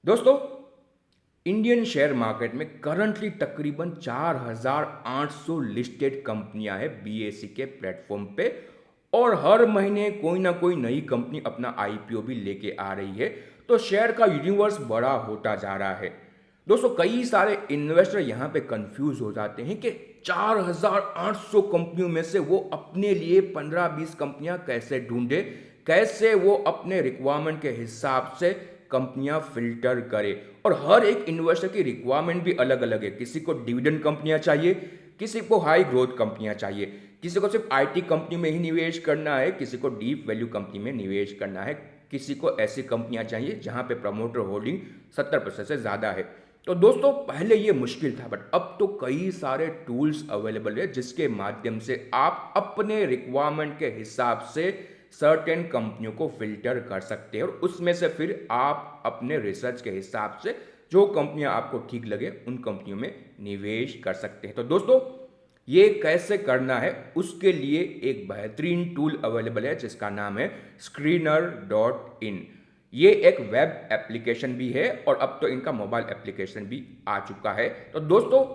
दोस्तों, Indian share market में currently तकरीबन 4,800 लिस्टेड कंपनियां हैं बीएसई के प्लेटफॉर्म पे। और हर महीने कोई ना कोई नई कंपनी अपना आईपीओ भी लेके आ रही है। तो शेयर का यूनिवर्स बड़ा होता जा रहा है। दोस्तों, कई सारे इन्वेस्टर यहाँ पे कंफ्यूज हो जाते हैं कि 4,800 कंपनियों में से वो अपने लिए 15-20 कंपनियां कैसे ढूंढे, कैसे वो अपने रिक्वायरमेंट के हिसाब से कंपनियां फिल्टर करे। और हर एक इन्वेस्टर की रिक्वायरमेंट भी अलग अलग है। किसी को डिविडेंड कंपनियां चाहिए, किसी को हाई ग्रोथ कंपनियां चाहिए, किसी को सिर्फ आईटी कंपनी में ही निवेश करना है, किसी को डीप वैल्यू कंपनी में निवेश करना है, किसी को ऐसी कंपनियां चाहिए जहां पे प्रमोटर होल्डिंग 70% से ज़्यादा है। तो दोस्तों, पहले ये मुश्किल था, बट अब तो कई सारे टूल्स अवेलेबल है जिसके माध्यम से आप अपने रिक्वायरमेंट के हिसाब से सर्टेन कंपनियों को फिल्टर कर सकते हैं और उसमें से फिर आप अपने रिसर्च के हिसाब से जो कंपनियां आपको ठीक लगे उन कंपनियों में निवेश कर सकते हैं। तो दोस्तों, ये कैसे करना है उसके लिए एक बेहतरीन टूल अवेलेबल है जिसका नाम है screener.in। ये एक वेब एप्लीकेशन भी है और अब तो इनका मोबाइल एप्लीकेशन भी आ चुका है। तो दोस्तों,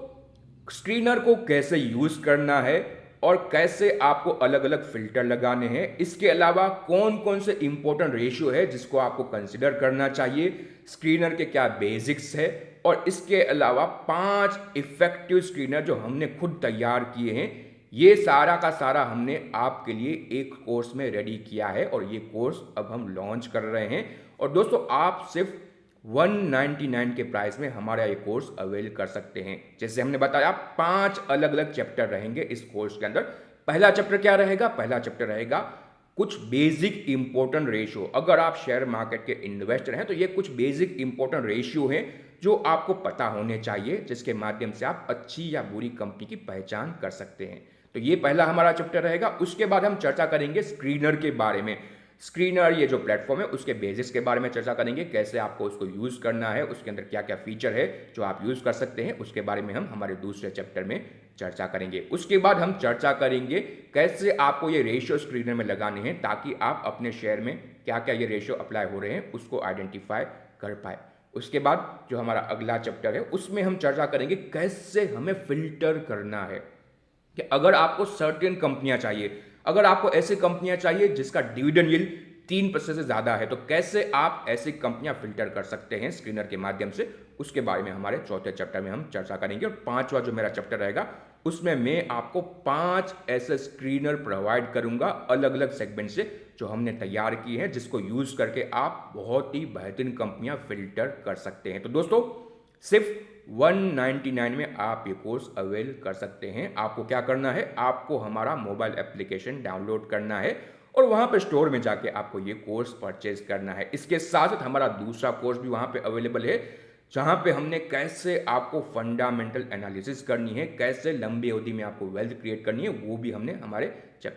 स्क्रीनर को कैसे यूज करना है और कैसे आपको अलग अलग फिल्टर लगाने हैं, इसके अलावा कौन कौन से इंपॉर्टेंट रेशियो है जिसको आपको कंसिडर करना चाहिए, स्क्रीनर के क्या बेसिक्स है, और इसके अलावा 5 इफेक्टिव स्क्रीनर जो हमने खुद तैयार किए हैं, ये सारा का सारा हमने आपके लिए एक कोर्स में रेडी किया है और ये कोर्स अब हम लॉन्च कर रहे हैं। और दोस्तों, आप सिर्फ 199 के प्राइस में हमारा ये कोर्स अवेल कर सकते हैं। जैसे हमने बताया, 5 अलग अलग चैप्टर रहेंगे इस कोर्स के अंदर। पहला चैप्टर क्या रहेगा? पहला चैप्टर रहेगा कुछ बेसिक इंपॉर्टेंट रेशियो। अगर आप शेयर मार्केट के इन्वेस्टर हैं तो ये कुछ बेसिक इंपॉर्टेंट रेशियो हैं जो आपको पता होने चाहिए, जिसके माध्यम से आप अच्छी या बुरी कंपनी की पहचान कर सकते हैं। तो ये पहला हमारा चैप्टर रहेगा। उसके बाद हम चर्चा करेंगे स्क्रीनर के बारे में। स्क्रीनर ये जो प्लेटफॉर्म है उसके बेसिक्स के बारे में चर्चा करेंगे, कैसे आपको उसको यूज़ करना है, उसके अंदर क्या क्या फीचर है जो आप यूज़ कर सकते हैं, उसके बारे में हम हमारे दूसरे चैप्टर में चर्चा करेंगे। उसके बाद हम चर्चा करेंगे कैसे आपको ये रेशियो स्क्रीनर में लगाने हैं ताकि आप अपने शेयर में क्या क्या ये रेशियो अप्लाई हो रहे हैं उसको आइडेंटिफाई कर पाए। उसके बाद जो हमारा अगला चैप्टर है उसमें हम चर्चा करेंगे कैसे हमें फिल्टर करना है कि अगर आपको सर्टेन कंपनियां चाहिए, अगर आपको ऐसी कंपनियां चाहिए जिसका डिविडेंड यील्ड 3% से ज़्यादा है, तो कैसे आप ऐसी कंपनियां फिल्टर कर सकते हैं स्क्रीनर के माध्यम से, उसके बारे में हमारे चौथे चैप्टर में हम चर्चा करेंगे। और पांचवा जो मेरा चैप्टर रहेगा उसमें मैं आपको 5 ऐसे स्क्रीनर प्रोवाइड करूंगा अलग अलग सेगमेंट से जो हमने तैयार की है, जिसको यूज़ करके आप बहुत ही बेहतरीन कंपनियां फिल्टर कर सकते हैं। तो दोस्तों, सिर्फ 199 में आप ये कोर्स अवेल कर सकते हैं। आपको क्या करना है, आपको हमारा मोबाइल एप्लीकेशन डाउनलोड करना है और वहाँ पे स्टोर में जाके आपको ये कोर्स परचेज करना है। इसके साथ साथ हमारा दूसरा कोर्स भी वहाँ पे अवेलेबल है जहाँ पे हमने कैसे आपको फंडामेंटल एनालिसिस करनी है, कैसे लंबी अवधि में आपको वेल्थ क्रिएट करनी है, वो भी हमने हमारे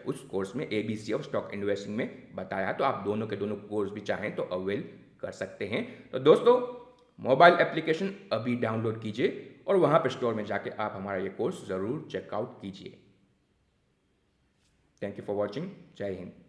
उस कोर्स में एबीसी ऑफ स्टॉक इन्वेस्टिंग में बताया। तो आप दोनों के दोनों कोर्स भी चाहें तो अवेल कर सकते हैं। तो दोस्तों, मोबाइल एप्लीकेशन अभी डाउनलोड कीजिए और वहाँ पर स्टोर में जाके आप हमारा ये कोर्स ज़रूर चेकआउट कीजिए। Thank you for watching. जय हिंद।